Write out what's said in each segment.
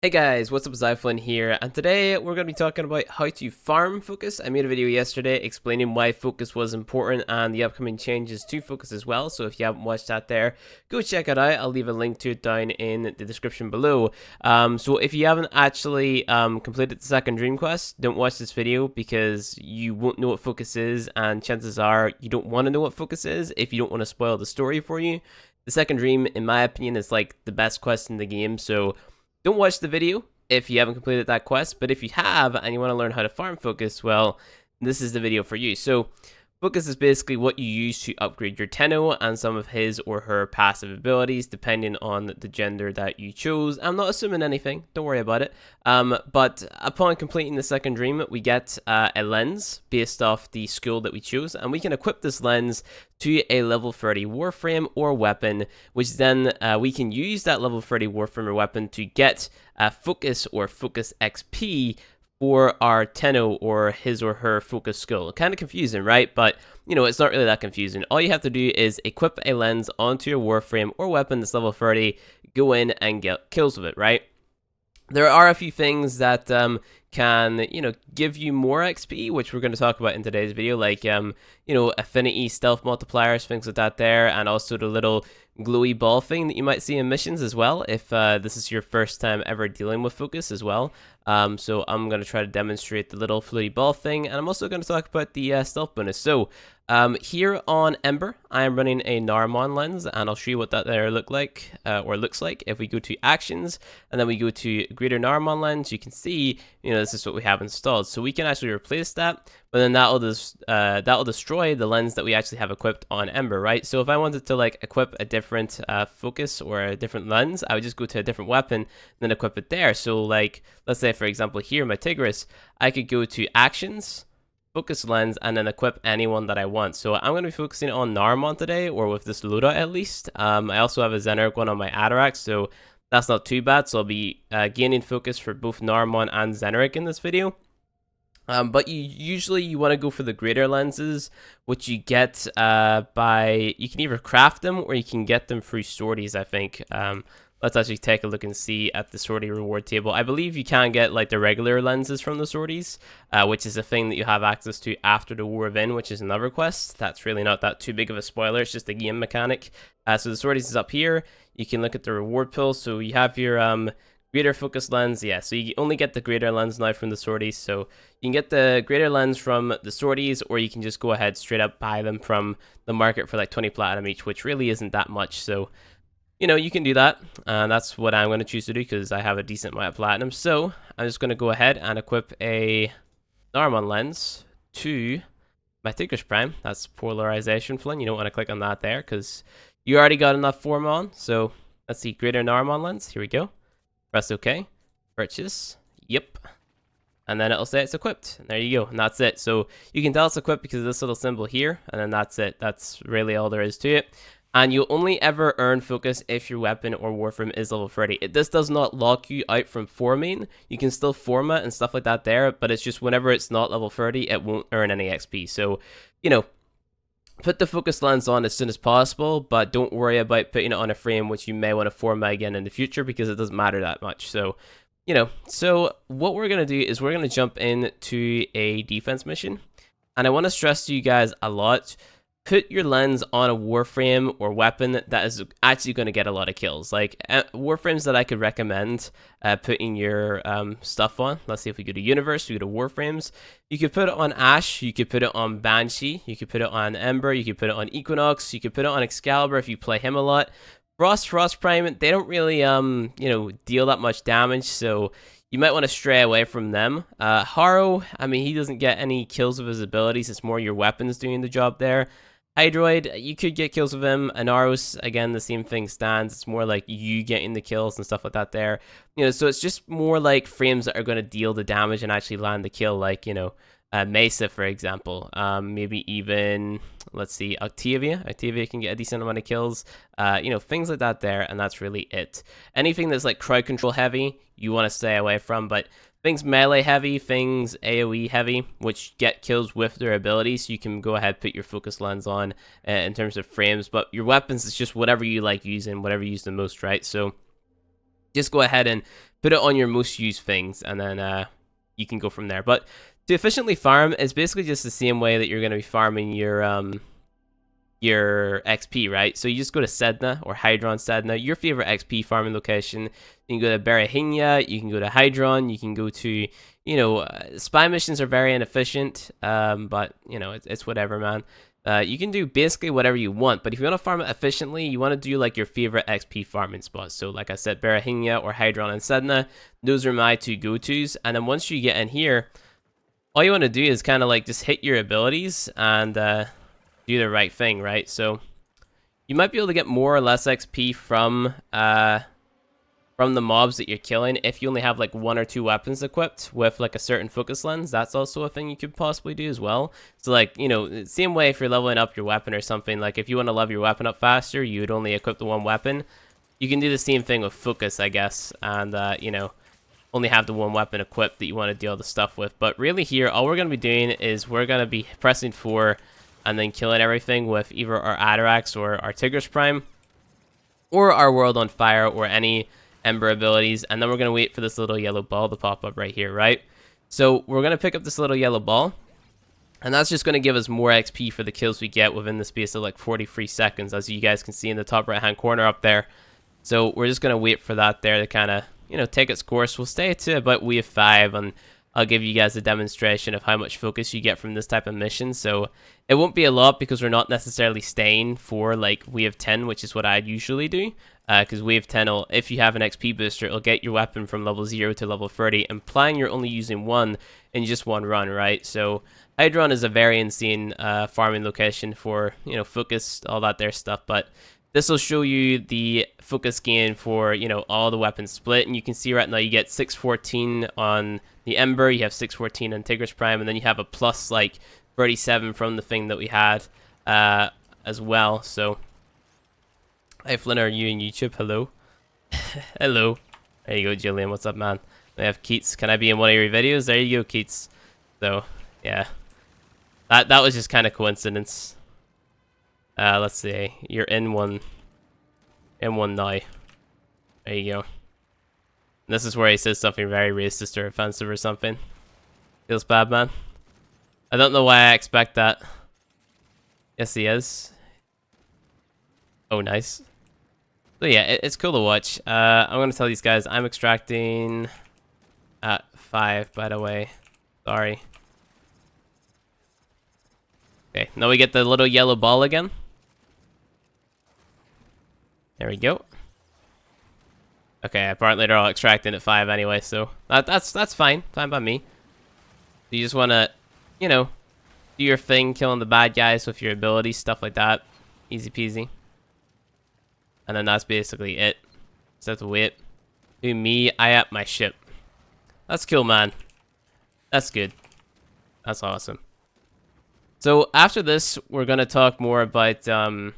Hey guys, what's up, Zyflin here, and today we're going to be talking about how to farm focus. I made a video yesterday explaining why focus was important and the upcoming changes to focus as well, so if you haven't watched that there, go check it out. I'll leave a link to it down in the description below. So if you haven't actually completed the second dream quest, don't watch this video because you won't know what focus is, and chances are you don't want to know what focus is if you don't want to spoil the story for you. The second dream, in my opinion, is like the best quest in the game, so don't watch the video if you haven't completed that quest, but if you have and you want to learn how to farm focus, well, this is the video for you. So focus is basically what you use to upgrade your Tenno and some of his or her passive abilities, depending on the gender that you chose. I'm not assuming anything, don't worry about it. But upon completing the second dream, we get a lens based off the skill that we chose, and we can equip this lens to a level 30 Warframe or weapon, which then we can use that level 30 Warframe or weapon to get focus or focus XP for our Tenno or his or her focus skill. Kind of confusing, right? But, you know, it's not really that confusing. All you have to do is equip a lens onto your Warframe or weapon that's level 30, go in and get kills with it, right? There are a few things that can, give you more XP, which we're going to talk about in today's video, like, affinity, stealth multipliers, things like that there, and also the little glowy ball thing that you might see in missions as well, if this is your first time ever dealing with focus as well. So I'm going to try to demonstrate the little floaty ball thing, and I'm also going to talk about the stealth bonus. So here on Ember, I am running a Narmon lens, and I'll show you what that there looks like. If we go to actions, and then we go to greater Narmon lens, you can see, this is what we have installed. So we can actually replace that, but then that'll destroy the lens that we actually have equipped on Ember, right? So if I wanted to like equip a different focus or a different lens, I would just go to a different weapon and then equip it there. So like, let's say for example here, my Tigris, I could go to actions, focus lens, and then equip anyone that I want. So I'm going to be focusing on Narmon today, or with this loadout at least. I also have a Xeneric one on my Atarax, so that's not too bad. So I'll be gaining focus for both Narmon and Xeneric in this video. But you want to go for the greater lenses, which you get you can either craft them or you can get them through sorties, I think. Let's actually take a look and see at the sortie reward table. I believe you can get like the regular lenses from the sorties, which is a thing that you have access to after the War of In, which is another quest. That's really not that too big of a spoiler. It's just a game mechanic. So the sorties is up here. You can look at the reward pool. So you have your greater focus lens. Yeah, so you only get the greater lens now from the sorties. So you can get the greater lens from the sorties, or you can just go ahead straight up buy them from the market for like 20 platinum each, which really isn't that much. So you can do that. That's what I'm going to choose to do because I have a decent amount of platinum. So I'm just going to go ahead and equip a Narmon lens to my Tigris Prime. That's polarization, Flynn. You don't want to click on that there because you already got enough form on. So let's see, greater Narmon lens. Here we go. Press OK. Purchase. Yep. And then it'll say it's equipped. And there you go. And that's it. So you can tell it's equipped because of this little symbol here. And then that's it. That's really all there is to it. And you'll only ever earn focus if your weapon or Warframe is level 30. This does not lock you out from forming. You can still form it and stuff like that there, but it's just whenever it's not level 30, it won't earn any XP. So, put the focus lens on as soon as possible, but don't worry about putting it on a frame which you may want to format again in the future because it doesn't matter that much. So, so what we're going to do is we're going to jump into a defense mission. And I want to stress to you guys a lot, put your lens on a Warframe or weapon that is actually going to get a lot of kills. Like Warframes that I could recommend putting your stuff on. Let's see if we go to Universe, we go to Warframes. You could put it on Ash, you could put it on Banshee, you could put it on Ember, you could put it on Equinox, you could put it on Excalibur if you play him a lot. Frost Prime, they don't really deal that much damage, so you might want to stray away from them. Haro, I mean, he doesn't get any kills with his abilities. It's more your weapons doing the job there. Hydroid, you could get kills with him. Anaros, again, the same thing stands. It's more like you getting the kills and stuff like that there. So it's just more like frames that are going to deal the damage and actually land the kill, like, Mesa, for example. Maybe even, let's see, Octavia. Octavia can get a decent amount of kills. Things like that there, and that's really it. Anything that's like crowd control heavy, you want to stay away from, but things melee heavy, things AoE heavy, which get kills with their abilities, so you can go ahead put your focus lens on in terms of frames, but your weapons is just whatever you like using, whatever you use the most, right? So just go ahead and put it on your most used things, and then you can go from there. But to efficiently farm is basically just the same way that you're going to be farming your XP, right? So you just go to Sedna or Hydron Sedna, your favorite XP farming location. You can go to Barahinia, you can go to Hydron, you can go to, spy missions are very inefficient, but, it's whatever, man. You can do basically whatever you want, but if you want to farm it efficiently, you want to do like your favorite XP farming spots. So like I said, Barahinia or Hydron and Sedna, those are my two go-tos. And then once you get in here, all you want to do is kind of like just hit your abilities and do the right thing, right? So you might be able to get more or less XP from the mobs that you're killing if you only have like 1 or 2 weapons equipped with like a certain focus lens. That's also a thing you could possibly do as well. So like, same way if you're leveling up your weapon or something, like if you want to level your weapon up faster, you would only equip the 1 weapon. You can do the same thing with focus, I guess, and only have the 1 weapon equipped that you want to deal the stuff with. But really here, all we're going to be doing is we're going to be pressing 4 and then killing everything with either our Atarax or our Tigris Prime, or our World on Fire, or any Ember abilities, and then we're going to wait for this little yellow ball to pop up right here, right? So we're going to pick up this little yellow ball, and that's just going to give us more XP for the kills we get within the space of like 43 seconds, as you guys can see in the top right hand corner up there. So we're just going to wait for that there to kind of, take its course. We'll stay to about wave 5, and I'll give you guys a demonstration of how much focus you get from this type of mission. So it won't be a lot because we're not necessarily staying for like wave 10, which is what I'd usually do. Because wave 10, if you have an XP booster, it'll get your weapon from level 0 to level 30, implying you're only using 1 in just 1 run, right? So Hydron is a very insane farming location for, focus, all that there stuff, but this will show you the focus gain for, all the weapons split, and you can see right now you get 614 on the Ember, you have 614 on Tigris Prime, and then you have a plus like 37 from the thing that we had as well. So hi Flynn, are you in YouTube? Hello. Hello. There you go, Jillian. What's up, man? I have Keats. Can I be in one of your videos? There you go, Keats. So yeah, that was just kind of coincidence. Let's see. You're in one now. There you go. This is where he says something very racist or offensive or something. Feels bad, man. I don't know why I expect that. Yes, he is. Oh, nice. So yeah, it's cool to watch. I'm gonna tell these guys I'm extracting at 5, by the way. Sorry. Okay, now we get the little yellow ball again. There we go. Okay, apparently they're all extracting at 5 anyway, so that's fine. Fine by me. You just want to, do your thing, killing the bad guys with your abilities, stuff like that. Easy peasy. And then that's basically it. Just have to wait. Do me, I up my ship. That's cool, man. That's good. That's awesome. So after this, we're going to talk more about the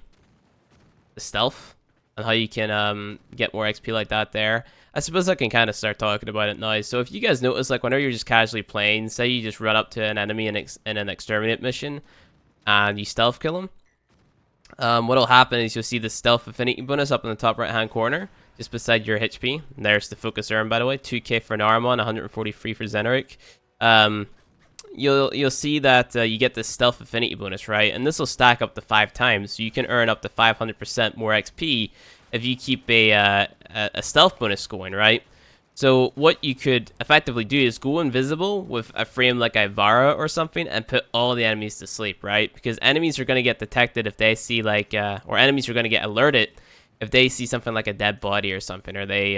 stealth and how you can get more XP like that there. I suppose I can kind of start talking about it now. So if you guys notice, like whenever you're just casually playing, say you just run up to an enemy in an exterminate mission and you stealth kill him, what'll happen is you'll see the stealth affinity bonus up in the top right hand corner just beside your HP. And there's the focus earn, by the way, 2k for Naramon, 143 for Zeneric. You'll see that you get this stealth affinity bonus, right? And this will stack up to 5 times, so you can earn up to 500% more XP if you keep a stealth bonus going, right? So what you could effectively do is go invisible with a frame like Ivara or something and put all the enemies to sleep, right? Because enemies are going to get detected if they see like, or enemies are going to get alerted if they see something like a dead body or something, or they,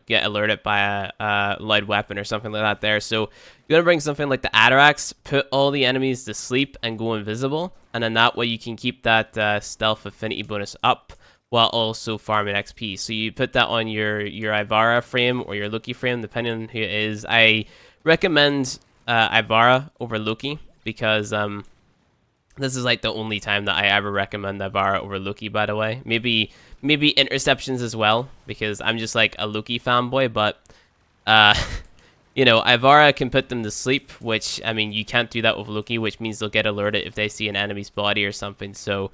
get alerted by a loud weapon or something like that there. So you're going to bring something like the Atarax, put all the enemies to sleep and go invisible. And then that way you can keep that stealth affinity bonus up while also farming XP. So you put that on your Ivara frame or your Loki frame, depending on who it is. I recommend Ivara over Loki because this is like the only time that I ever recommend Ivara over Loki, by the way. Maybe interceptions as well, because I'm just like a Loki fanboy, but Ivara can put them to sleep, which, I mean, you can't do that with Loki, which means they'll get alerted if they see an enemy's body or something. So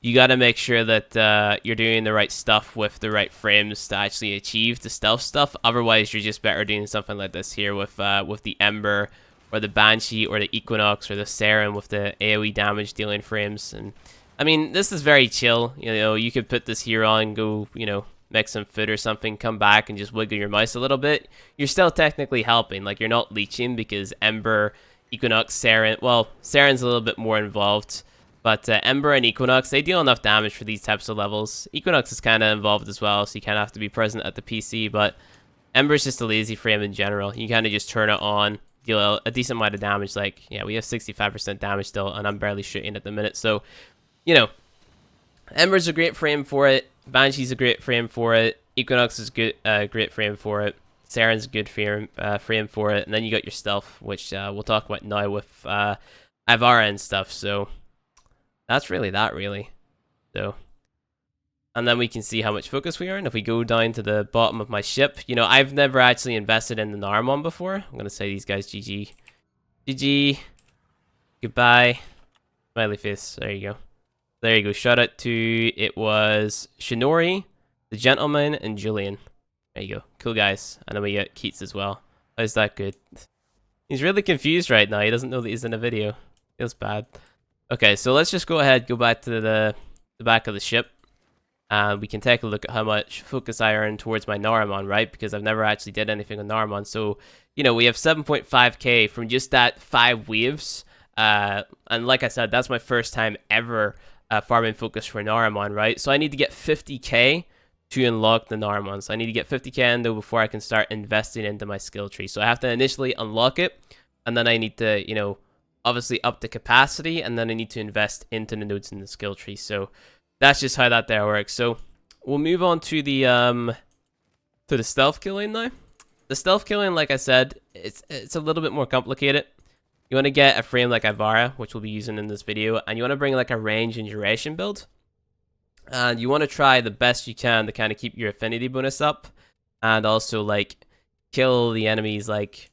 you got to make sure that you're doing the right stuff with the right frames to actually achieve the stealth stuff. Otherwise, you're just better doing something like this here with the Ember or the Banshee or the Equinox or the Saren with the AoE damage dealing frames. And I mean, this is very chill. You know, you could put this here on, go, you know, make some food or something, come back and just wiggle your mouse a little bit. You're still technically helping. Like, you're not leeching because Ember, Equinox, Saren, well, Saren's a little bit more involved. But Ember and Equinox, they deal enough damage for these types of levels. Equinox is kind of involved as well, so you kind of have to be present at the PC. But Ember's just a lazy frame in general. You kind of just turn it on, deal a decent amount of damage. Like, yeah, we have 65% damage still, and I'm barely shooting at the minute. So, you know, Ember's a great frame for it. Banshee's a great frame for it. Equinox is good, great frame for it. Saren's a good frame for it. And then you got your stealth, which we'll talk about now with Ivara and stuff. So that's really that, really. So, and then we can see how much focus we earn. If we go down to the bottom of my ship, you know, I've never actually invested in the Narmon before. I'm going to say these guys GG. GG. Goodbye. Smiley face. There you go. There you go. Shout out to, it was Shinori, the Gentleman, and Julian. There you go. Cool guys. And then we get Keats as well. How's that good? He's really confused right now. He doesn't know that he's in a video. Feels bad. Okay, so let's just go ahead, go back to the back of the ship. And we can take a look at how much focus I earn towards my Naramon, right? Because I've never actually did anything on Naramon. So, you know, we have 7.5k from just that 5 waves. And like I said, that's my first time ever farming focus for Naramon, right? So I need to get 50k to unlock the Naramon. So I need to get 50k in though before I can start investing into my skill tree. So I have to initially unlock it, and then I need to, you know, obviously up the capacity, and then I need to invest into the nodes in the skill tree. So that's just how that there works. So we'll move on to the stealth killing now. The stealth killing, like I said, it's a little bit more complicated. You want to get a frame like Ivara, which we'll be using in this video, and you want to bring like a range and duration build. And you want to try the best you can to kind of keep your affinity bonus up, and also like kill the enemies like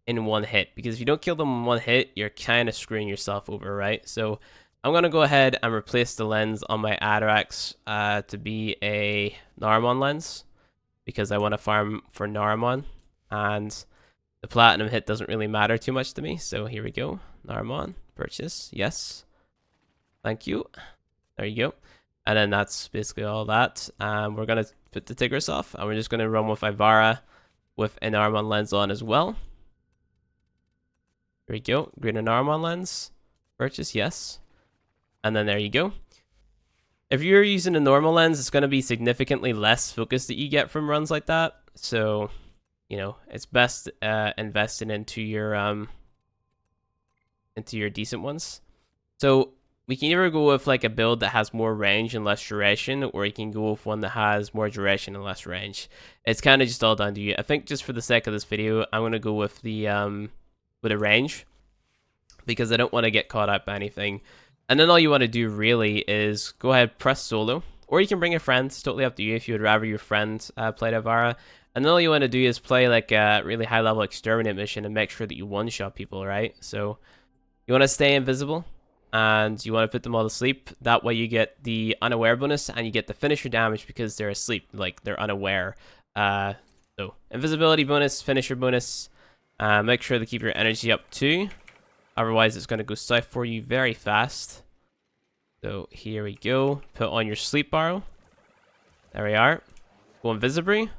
in one hit, because if you don't kill them in one hit, you're kind of screwing yourself over, right? So I'm going to go ahead and replace the lens on my Adorax to be a Naramon lens, because I want to farm for Naramon, and the platinum hit doesn't really matter too much to me. So here we go. Naramon, purchase, yes. Thank you. There you go. And then that's basically all that. We're going to put the Tigris off, and we're just going to run with Ivara with an Naramon lens on as well. There we go. Green Naramon lens. Purchase, yes. And then there you go. If you're using a normal lens, it's going to be significantly less focus that you get from runs like that. So, you know, it's best investing into your decent ones. So we can either go with like a build that has more range and less duration, or you can go with one that has more duration and less range. It's kind of just all down to you. I think just for the sake of this video, I'm going to go with the with a range, because I don't want to get caught up by anything. And then all you want to do really is go ahead, press solo, or you can bring a friend. It's totally up to you if you would rather your friend play Ivara. And then all you want to do is play like a really high level exterminate mission and make sure that you one-shot people, right? So you want to stay invisible, and you want to put them all to sleep. That way you get the unaware bonus, and you get the finisher damage because they're asleep, like they're unaware. So invisibility bonus, finisher bonus. Make sure to keep your energy up too. Otherwise, it's going to go south for you very fast. So here we go. Put on your sleep barrel. There we are. Go invisibly.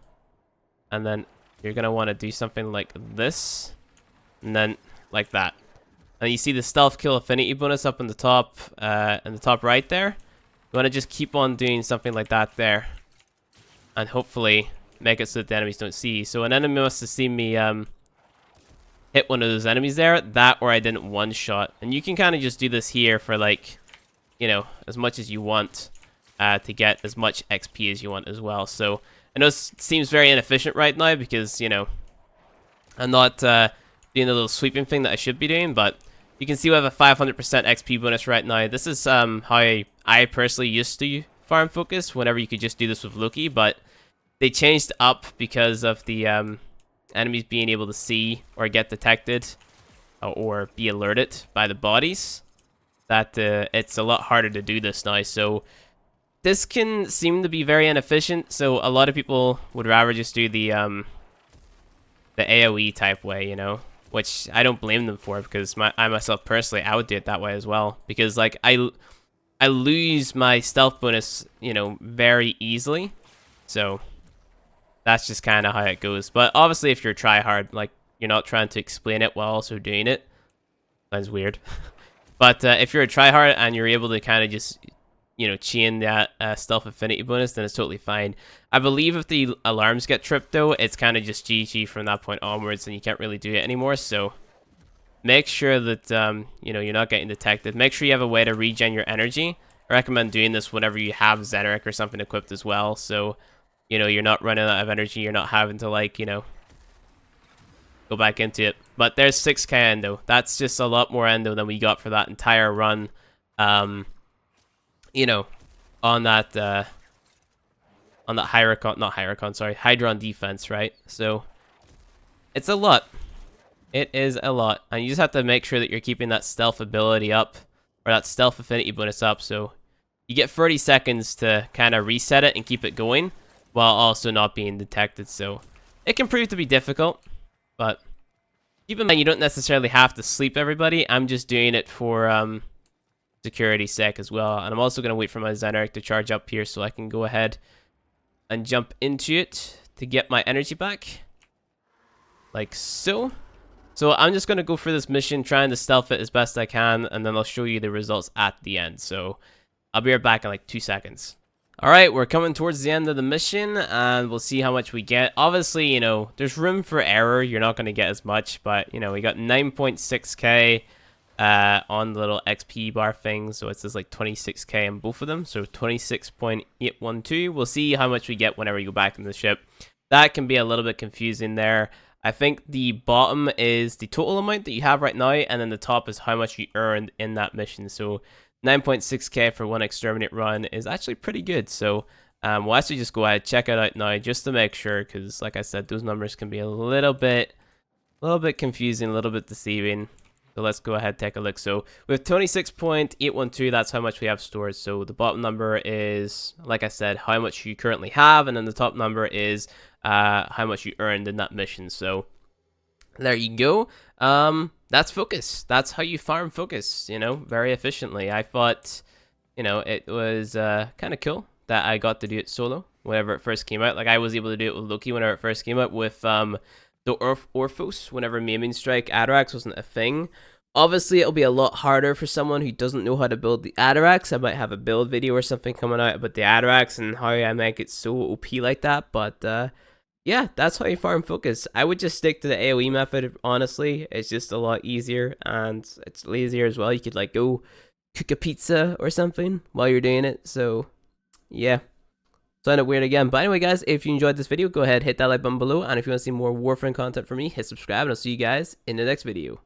And then you're going to want to do something like this. And then like that. And you see the stealth kill affinity bonus up in the top right there. You want to just keep on doing something like that there. And hopefully make it so that the enemies don't see you. So an enemy must have seen me hit one of those enemies there, that or I didn't one shot. And you can kind of just do this here for like, you know, as much as you want to get as much XP as you want as well. So I know it seems very inefficient right now because, you know, I'm not doing the little sweeping thing that I should be doing, but you can see we have a 500% XP bonus right now. This is how I personally used to farm focus whenever you could just do this with Loki, but they changed up because of the enemies being able to see or get detected or be alerted by the bodies. that it's a lot harder to do this now. So this can seem to be very inefficient. So a lot of people would rather just do the AoE type way, you know, which I don't blame them for, because I myself personally, I would do it that way as well, because like I lose my stealth bonus, you know, very easily. So that's just kind of how it goes. But obviously, if you're try hard, like you're not trying to explain it while also doing it, sounds weird. But if you're a tryhard and you're able to kind of just, you know, chain that stealth affinity bonus, then it's totally fine. I believe if the alarms get tripped, though, it's kind of just GG from that point onwards, and you can't really do it anymore. So make sure that, you know, you're not getting detected. Make sure you have a way to regen your energy. I recommend doing this whenever you have Xeneric or something equipped as well. So, you know, you're not running out of energy. You're not having to, like, you know, go back into it. But there's 6k endo. That's just a lot more endo than we got for that entire run. You know, on that Hydron defense, right? So it's a lot. It is a lot, and you just have to make sure that you're keeping that stealth ability up, or that stealth affinity bonus up. So you get 30 seconds to kind of reset it and keep it going, while also not being detected. So it can prove to be difficult. But keep in mind, you don't necessarily have to sleep everybody. I'm just doing it for security's sake as well. And I'm also going to wait for my Xeneric to charge up here so I can go ahead and jump into it to get my energy back. Like so. So I'm just going to go for this mission, trying to stealth it as best I can, and then I'll show you the results at the end. So I'll be right back in like 2 seconds. Alright, we're coming towards the end of the mission, and we'll see how much we get. Obviously, you know, there's room for error. You're not going to get as much, but, you know, we got 9.6k on the little XP bar thing, so it says like 26k on both of them, so 26.812. We'll see how much we get whenever you go back in the ship. That can be a little bit confusing there. I think the bottom is the total amount that you have right now, and then the top is how much you earned in that mission. So 9.6k for one exterminate run is actually pretty good. So we'll actually just go ahead, check it out now, just to make sure, because like I said, those numbers can be a little bit confusing, a little bit deceiving. So let's go ahead, take a look. So with 26.812, that's how much we have stored. So the bottom number is, like I said, how much you currently have, and then the top number is how much you earned in that mission. So there you go. That's focus. That's how you farm focus, you know, very efficiently. I thought, you know, it was kind of cool that I got to do it solo whenever it first came out. Like, I was able to do it with Loki whenever it first came out, with the Orphos, whenever Maiming Strike Atarax wasn't a thing. Obviously, it'll be a lot harder for someone who doesn't know how to build the Atarax. I might have a build video or something coming out about the Atarax and how I make it so OP like that, but yeah, that's how you farm focus. I would just stick to the AoE method, honestly. It's just a lot easier, and it's lazier as well. You could, like, go cook a pizza or something while you're doing it. So, yeah. Sounded weird again. But anyway, guys, if you enjoyed this video, go ahead, hit that like button below. And if you want to see more Warframe content from me, hit subscribe, and I'll see you guys in the next video.